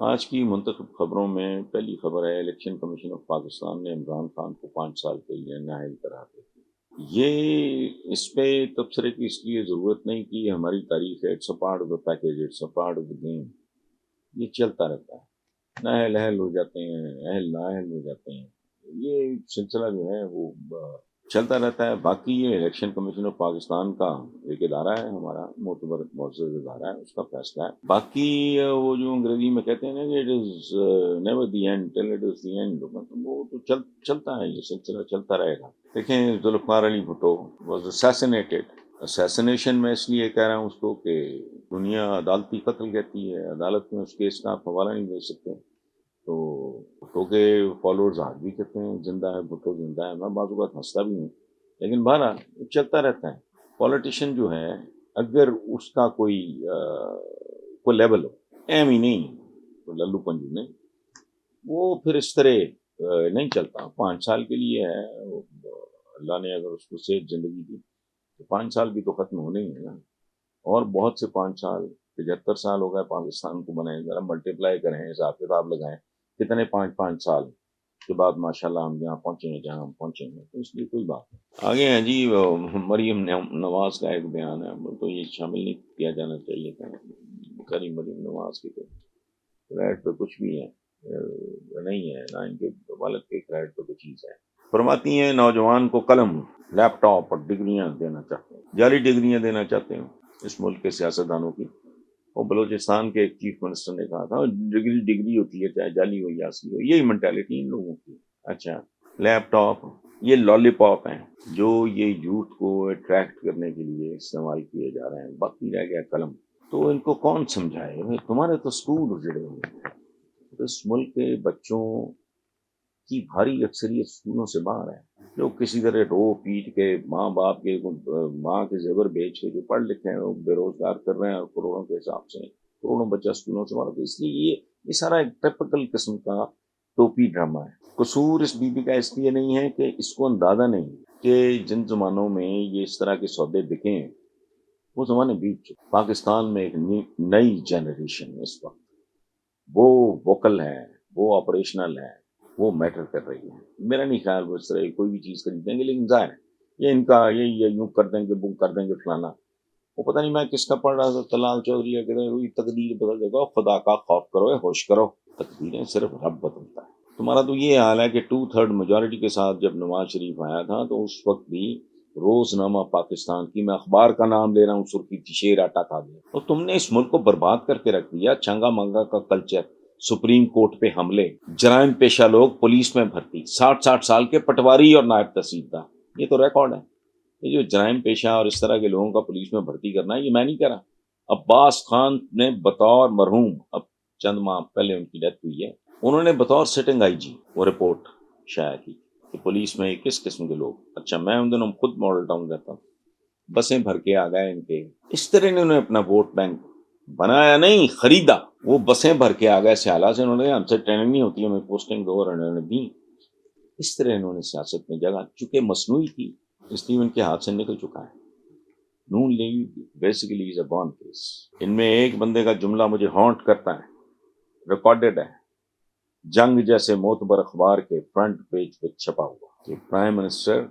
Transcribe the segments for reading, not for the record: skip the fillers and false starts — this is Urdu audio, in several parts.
آج کی منتخب خبروں میں پہلی خبر ہے، الیکشن کمیشن آف پاکستان نے عمران خان کو 5 سال کے لیے نااہل قرار دے دیا۔ یہ اس پہ تبصرے کی اس لیے ضرورت نہیں کہ یہ ہماری تاریخ ہے، it's a part of the package, it's a part of the game. یہ چلتا رہتا ہے، نااہل اہل ہو جاتے ہیں، اہل نااہل ہو جاتے ہیں، یہ سلسلہ جو ہے وہ چلتا رہتا ہے۔ باقی یہ الیکشن کمیشن آف پاکستان کا ایک ادارہ ہے، ہمارا معتبر معزز ادارہ ہے، اس کا فیصلہ ہے۔ باقی وہ جو انگریزی میں کہتے ہیں نا کہ it is never the and till it is the end, وہ تو چلتا ہے، یہ سلسلہ چلتا رہے گا۔ دیکھیں، Zulfiqar Ali Bhutto was assassinated. Assassination میں اس لیے کہہ رہا ہوں اس کو کہ دنیا عدالتی قتل کہتی ہے، عدالت میں اس کیس کا آپ حوالہ نہیں دے سکتے، تو بھٹو کے فالوورز آج بھی کہتے ہیں زندہ ہے بھٹو، زندہ ہے۔ میں بعض اوقات ہنستا بھی ہوں، لیکن بہرحال چلتا رہتا ہے۔ پولیٹیشین جو ہے، اگر اس کا کوئی لیول ہو، ایم ہی نہیں، للو پنجو نہیں، وہ پھر اس طرح نہیں چلتا۔ 5 سال کے لیے ہے، اللہ نے اگر اس کو صحت زندگی دی تو 5 سال بھی تو ختم ہونے ہی ہے نا، اور بہت سے 5 سال، 75 سال ہو گئے پاکستان کو بنائے، ذرا ملٹیپلائی کریں، حساب کتاب لگائیں، کتنے 5 سال کے بعد ماشاءاللہ ہم جہاں پہنچے ہیں، جہاں ہم پہنچے ہیں، تو اس لیے کوئی بات نہیں۔ آگے ہیں جی، مریم نواز کا ایک بیان ہے، وہ تو یہ شامل نہیں کیا جانا چاہیے تھا، کریم مریم نواز کی تو کریڈٹ پہ کچھ بھی ہے نہیں ہے، نہ ان کے والد کے کریڈٹ پہ کوئی چیز ہے۔ فرماتی ہیں نوجوان کو قلم، لیپ ٹاپ اور ڈگریاں دینا چاہتے ہیں، جعلی ڈگریاں دینا چاہتے ہیں اس ملک کے سیاستدانوں کی۔ اور بلوچستان کے ایک چیف منسٹر نے کہا تھا ڈگری ہوتی ہے، چاہے جعلی ہو یا اصلی ہو، یہی مینٹیلٹی ان لوگوں کی۔ اچھا، لیپ ٹاپ یہ لالی پاپ ہیں جو یہ یوتھ کو اٹریکٹ کرنے کے لیے استعمال کیے جا رہے ہیں، باقی رہ گیا قلم۔ تو ان کو کون سمجھائے؟ تمہارے تو اسکول اجڑے ہوئے ہیں، اس ملک کے بچوں کی بھاری اکثریت اسکولوں سے باہر ہے، جو کسی طرح رو پیٹ کے ماں باپ کے ماں کے زیور بیچ کے جو پڑھ لکھے ہیں وہ بے روزگار کر رہے ہیں، اور کروڑوں کے حساب سے کروڑوں بچہ اسکولوں سے باہر۔ تو اس لیے یہ سارا ایک ٹپیکل قسم کا ٹوپی ڈرامہ ہے۔ قصور اس بی بی کا اس لیے نہیں ہے کہ اس کو اندازہ نہیں کہ جن زمانوں میں یہ اس طرح کے سودے بکے ہیں وہ زمانے بیت چکے۔ پاکستان میں ایک نئی جنریشن اس وقت وہ ووکل ہے، وہ آپریشنل ہے، وہ میٹر کر رہی ہے۔ میرا نہیں خیال وہ اس طرح کوئی بھی چیز خریدیں گے، لیکن ظاہر ہے یہ ان کا یہ یوں کر دیں گے، بک کر دیں گے فلانا۔ وہ پتہ نہیں میں کس کا پڑھ رہا تھا، تلال چودھری کا، کہتے ہیں تقدیر بدل دے گا، خدا کا خوف کرو، ہوش کرو، تقدیریں صرف رب بدلتا ہے۔ تمہارا تو یہ حال ہے کہ 2/3 میجورٹی کے ساتھ جب نواز شریف آیا تھا تو اس وقت بھی روزنامہ پاکستان کی، میں اخبار کا نام لے رہا ہوں، سرخی تھی شیر آٹا کھا گیا۔ اور تم نے اس ملک کو برباد کر کے رکھ دیا۔ چھنگا منگا کا کلچر، سپریم کورٹ پہ حملے، جرائم پیشہ لوگ پولیس میں بھرتی، 60 سال کے پٹواری اور نائب تحصیلدار، یہ تو ریکارڈ ہے۔ یہ جو جرائم پیشہ اور اس طرح کے لوگوں کا پولیس میں بھرتی کرنا ہے، یہ میں نہیں کہہ رہا۔ عباس خان نے بطور مرحوم، اب چند ماہ پہلے ان کی ڈیتھ ہوئی ہے، انہوں نے بطور سٹنگ آئی جی وہ رپورٹ شائع کی کہ پولیس میں کس قسم کے لوگ۔ اچھا، میں ان دنوں خود ماڈل ٹاؤن رہتا ہوں، بسیں بھر کے آ گئے ان کے، اس طرح انہوں نے اپنا ووٹ بینک بنایا نہیں، خریدا۔ وہ بسیں بھر کے آ گئے سیالہ سے، انہوں نے ہم سے ٹریننگ نہیں ہوتی، ہمیں پوسٹنگ دو، اور انہوں نے دی۔ اس طرح انہوں نے سیاست میں جگہ، چونکہ مصنوعی تھی اس لیے ان کے ہاتھ سے نکل چکا ہے۔ Noon League basically is a born case. ان میں ایک بندے کا جملہ مجھے ہانٹ کرتا ہے، ریکارڈڈ ہے، جنگ جیسے معتبر اخبار کے فرنٹ پیج پہ چھپا ہوا کہ پرائم منسٹر،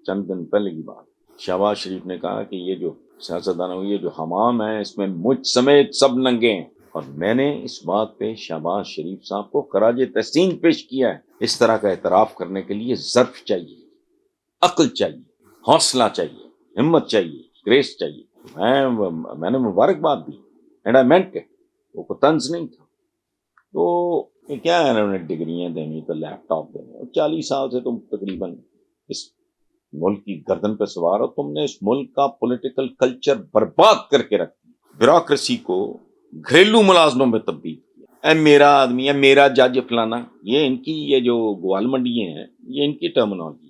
چند دن پہلے کی بات، شہباز شریف نے کہا کہ یہ جو سیاستدانوں، یہ جو حمام ہے اس میں مجھ سمیت سب ننگے ہیں، اور میں نے اس بات پہ شہباز شریف صاحب کو خراج تحسین پیش کیا ہے۔ اس طرح کا اعتراف کرنے کے لیے ظرف چاہیے، عقل چاہیے، حوصلہ چاہیے، ہمت چاہیے، گریس چاہیے۔ میں نے مبارکباد دی، اینڈ آئی مینٹ اٹ، وہ کوئی طنز نہیں تھا۔ تو یہ کیا ہے، انہوں نے ڈگریاں دینی تو لیپ ٹاپ دینے، 40 سال سے تم تقریباً اس ملک کی گردن پہ سوار ہو۔ تم نے اس ملک کا پولیٹیکل کلچر برباد کر کے رکھ دیا، بیوروکریسی کو گھریلو ملازموں میں تبدیل کیا۔ اے میرا آدمی ہے، میرا جج فلانا، یہ ان کی یہ جو گوال منڈیاں ہیں، یہ ان کی ٹرمنالوجی